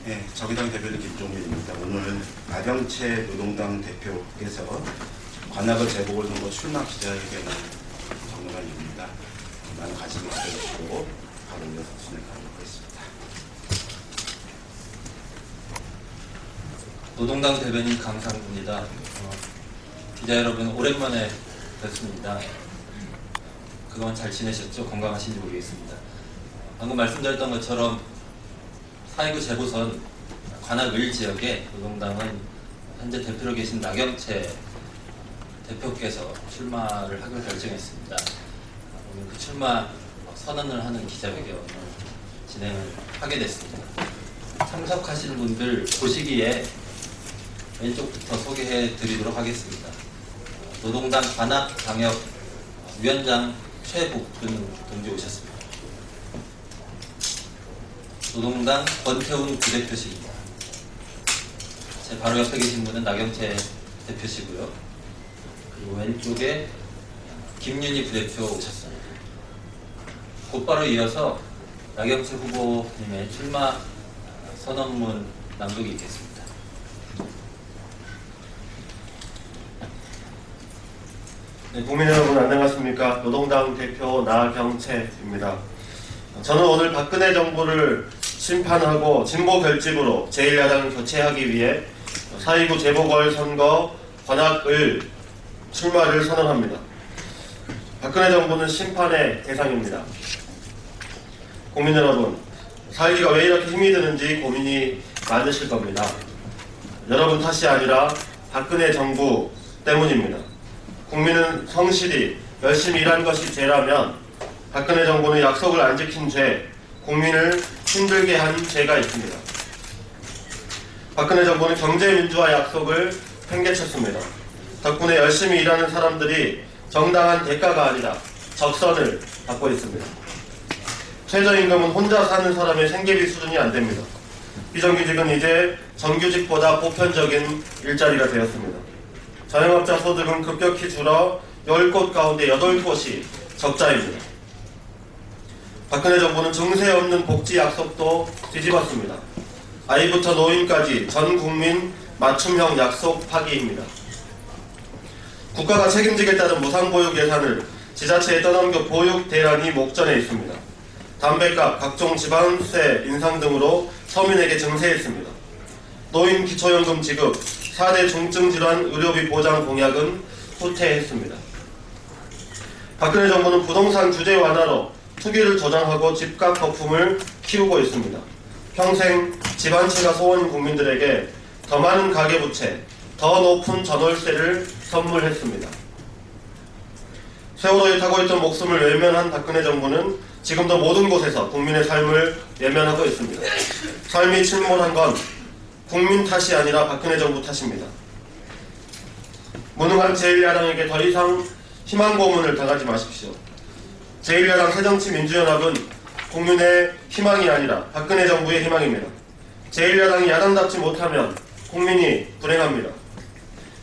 네, 정의당 대표는 김종민입니다. 오늘 나경채 노동당 대표께서 관악을 재보궐 선거 출마 기자회견을 정론입니다. 많은 관심 가져주시고 바로 이어서 진행하도록 하겠습니다. 노동당 대변인 강상구입니다. 기자 여러분, 오랜만에 뵙습니다. 그동안 잘 지내셨죠? 건강하신지 모르겠습니다. 방금 말씀드렸던 것처럼 4.29 재보선 관악 을 지역에 노동당은 현재 대표로 계신 나경채 대표께서 출마를 하기로 결정했습니다. 오늘 그 출마 선언을 하는 기자회견을 진행을 하게 됐습니다. 참석하시는 분들 보시기에 왼쪽부터 소개해 드리도록 하겠습니다. 노동당 관악방역 위원장 최복준 동지 오셨습니다. 노동당 권태훈 부대표십니다. 제 바로 옆에 계신 분은 나경채 대표시고요. 그리고 왼쪽에 김윤희 부대표 오셨습니다. 곧바로 이어서 나경채 후보님의 출마 선언문 낭독이 있겠습니다. 네, 국민 여러분 안녕하십니까. 노동당 대표 나경채입니다. 저는 오늘 박근혜 정부를 심판하고 진보 결집으로 제1야당을 교체하기 위해 4.29 재보궐선거 관악을 출마를 선언합니다. 박근혜 정부는 심판의 대상입니다. 국민 여러분, 살기가 왜 이렇게 힘이 드는지 고민이 많으실 겁니다. 여러분 탓이 아니라 박근혜 정부 때문입니다. 국민은 성실히 열심히 일한 것이 죄라면 박근혜 정부는 약속을 안 지킨 죄, 국민을 힘들게 한 죄가 있습니다. 박근혜 정부는 경제민주화 약속을 팽개쳤습니다. 덕분에 열심히 일하는 사람들이 정당한 대가가 아니라 적선을 받고 있습니다. 최저임금은 혼자 사는 사람의 생계비 수준이 안 됩니다. 비정규직은 이제 정규직보다 보편적인 일자리가 되었습니다. 자영업자 소득은 급격히 줄어 10곳 가운데 8곳이 적자입니다. 박근혜 정부는 증세 없는 복지 약속도 뒤집었습니다. 아이부터 노인까지 전 국민 맞춤형 약속 파기입니다. 국가가 책임지겠다는 무상보육 예산을 지자체에 떠넘겨 보육 대란이 목전에 있습니다. 담배값, 각종 지방세 인상 등으로 서민에게 증세했습니다. 노인 기초연금 지급, 4대 중증질환 의료비 보장 공약은 후퇴했습니다. 박근혜 정부는 부동산 규제 완화로 투기를 조장하고 집값 거품을 키우고 있습니다. 평생 집 한 채가 소원인 국민들에게 더 많은 가계부채, 더 높은 전월세를 선물했습니다. 세월호에 타고 있던 목숨을 외면한 박근혜 정부는 지금도 모든 곳에서 국민의 삶을 외면하고 있습니다. 삶이 침몰한 건 국민 탓이 아니라 박근혜 정부 탓입니다. 무능한 제1야당에게 더 이상 희망 고문을 당하지 마십시오. 제1야당 새정치민주연합은 국민의 희망이 아니라 박근혜 정부의 희망입니다. 제1야당이 야당답지 못하면 국민이 불행합니다.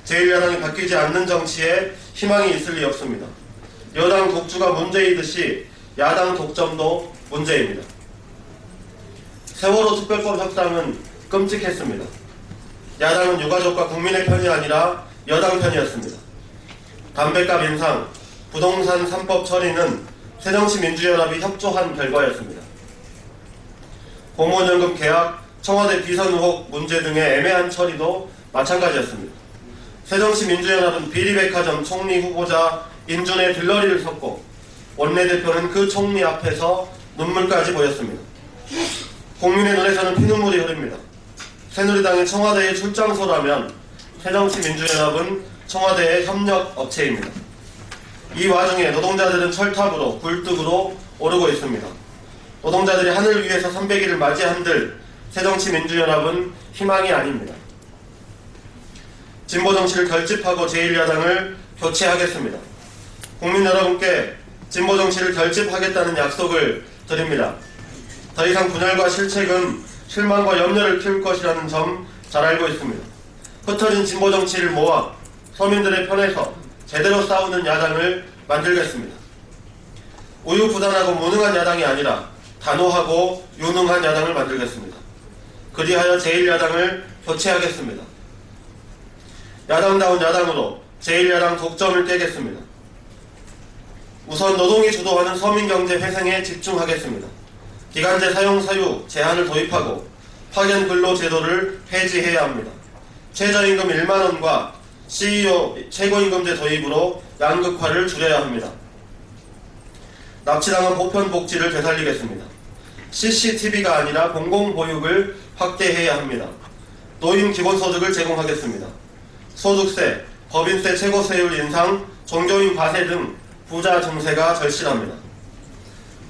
제1야당이 바뀌지 않는 정치에 희망이 있을 리 없습니다. 여당 독주가 문제이듯이 야당 독점도 문제입니다. 세월호 특별법 협상은 끔찍했습니다. 야당은 유가족과 국민의 편이 아니라 여당 편이었습니다. 담배값 인상, 부동산 3법 처리는 새정치민주연합이 협조한 결과였습니다. 공무원연금 계약, 청와대 비선 의혹 문제 등의 애매한 처리도 마찬가지였습니다. 새정치민주연합은 비리백화점 총리 후보자 인준에 들러리를 섰고 원내대표는 그 총리 앞에서 눈물까지 보였습니다. 국민의 눈에서는 피눈물이 흐릅니다. 새누리당이 청와대의 출장소라면 새정치민주연합은 청와대의 협력업체입니다. 이 와중에 노동자들은 철탑으로 굴뚝으로 오르고 있습니다. 노동자들이 하늘 위에서 300일을 맞이한들 새정치민주연합은 희망이 아닙니다. 진보정치를 결집하고 제1야당을 교체하겠습니다. 국민 여러분께 진보정치를 결집하겠다는 약속을 드립니다. 더 이상 분열과 실책은 실망과 염려를 키울 것이라는 점 잘 알고 있습니다. 흩어진 진보정치를 모아 서민들의 편에서 제대로 싸우는 야당을 만들겠습니다. 우유부단하고 무능한 야당이 아니라 단호하고 유능한 야당을 만들겠습니다. 그리하여 제1야당을 교체하겠습니다. 야당다운 야당으로 제1야당 독점을 깨겠습니다. 우선 노동이 주도하는 서민경제 회생에 집중하겠습니다. 기간제 사용 사유 제한을 도입하고 파견 근로 제도를 폐지해야 합니다. 최저임금 1만원과 CEO 최고임금제 도입으로 양극화를 줄여야 합니다. 납치당한 보편복지를 되살리겠습니다. CCTV가 아니라 공공보육을 확대해야 합니다. 노인 기본소득을 제공하겠습니다. 소득세, 법인세 최고세율 인상, 종교인 과세 등 부자 증세가 절실합니다.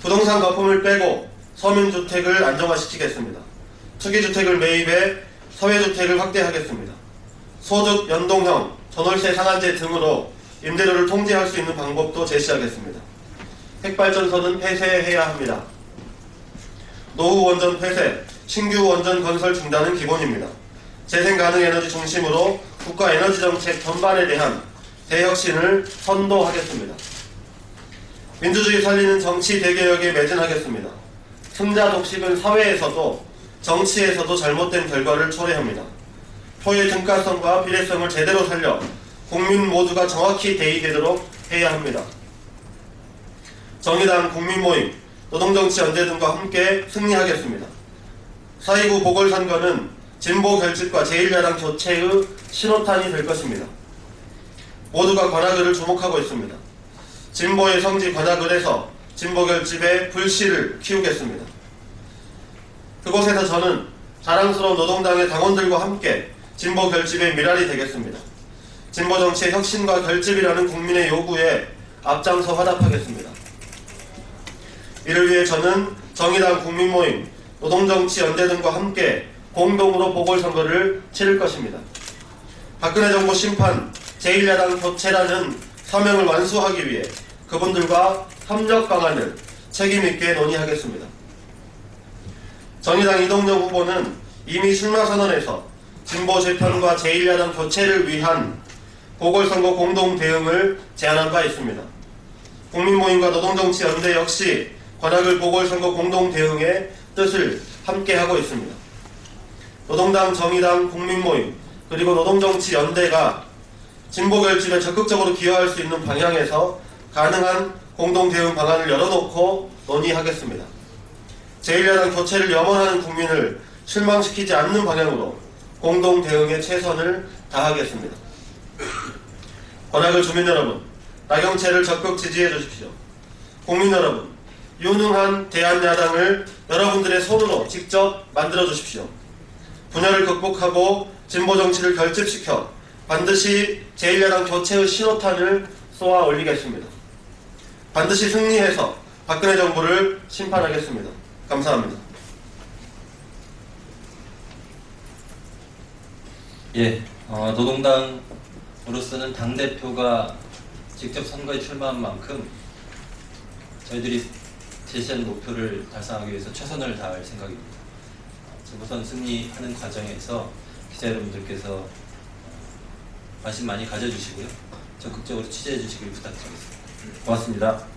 부동산 거품을 빼고 서민주택을 안정화시키겠습니다. 투기주택을 매입해 서외주택을 확대하겠습니다. 소득 연동형, 전월세 상한제 등으로 임대료를 통제할 수 있는 방법도 제시하겠습니다. 핵발전소는 폐쇄해야 합니다. 노후 원전 폐쇄, 신규 원전 건설 중단은 기본입니다. 재생 가능 에너지 중심으로 국가 에너지 정책 전반에 대한 대혁신을 선도하겠습니다. 민주주의 살리는 정치 대개혁에 매진하겠습니다. 승자 독식은 사회에서도 정치에서도 잘못된 결과를 초래합니다. 표의 등가성과 비례성을 제대로 살려 국민 모두가 정확히 대의되도록 해야 합니다. 정의당 국민모임, 노동정치연대 등과 함께 승리하겠습니다. 4.29 보궐선거는 진보 결집과 제1야당 교체의 신호탄이 될 것입니다. 모두가 관악을을 주목하고 있습니다. 진보의 성지 관악을에서 진보 결집의 불씨를 키우겠습니다. 그곳에서 저는 자랑스러운 노동당의 당원들과 함께 진보 결집의 미랄이 되겠습니다. 진보 정치의 혁신과 결집이라는 국민의 요구에 앞장서 화답하겠습니다. 이를 위해 저는 정의당 국민모임, 노동정치연대 등과 함께 공동으로 보궐선거를 치를 것입니다. 박근혜 정부 심판, 제1야당 교체라는 사명을 완수하기 위해 그분들과 협력 방안을 책임있게 논의하겠습니다. 정의당 이동영 후보는 이미 출마선언에서 진보 재편과 제1야당 교체를 위한 보궐선거 공동 대응을 제안한 바 있습니다. 국민모임과 노동정치연대 역시 관악을 보궐선거 공동 대응의 뜻을 함께하고 있습니다. 노동당, 정의당, 국민모임, 그리고 노동정치연대가 진보 결집에 적극적으로 기여할 수 있는 방향에서 가능한 공동 대응 방안을 열어놓고 논의하겠습니다. 제1야당 교체를 염원하는 국민을 실망시키지 않는 방향으로 공동 대응에 최선을 다하겠습니다. 관악을 주민 여러분, 나경채를 적극 지지해 주십시오. 국민 여러분, 유능한 대한야당을 여러분들의 손으로 직접 만들어 주십시오. 분열을 극복하고 진보 정치를 결집시켜 반드시 제1야당 교체의 신호탄을 쏘아 올리겠습니다. 반드시 승리해서 박근혜 정부를 심판하겠습니다. 감사합니다. 예, 노동당으로서는 당대표가 직접 선거에 출마한 만큼 저희들이 제시한 목표를 달성하기 위해서 최선을 다할 생각입니다. 재보선 승리하는 과정에서 기자 여러분들께서 관심 많이 가져주시고요. 적극적으로 취재해 주시길 부탁드리겠습니다. 고맙습니다.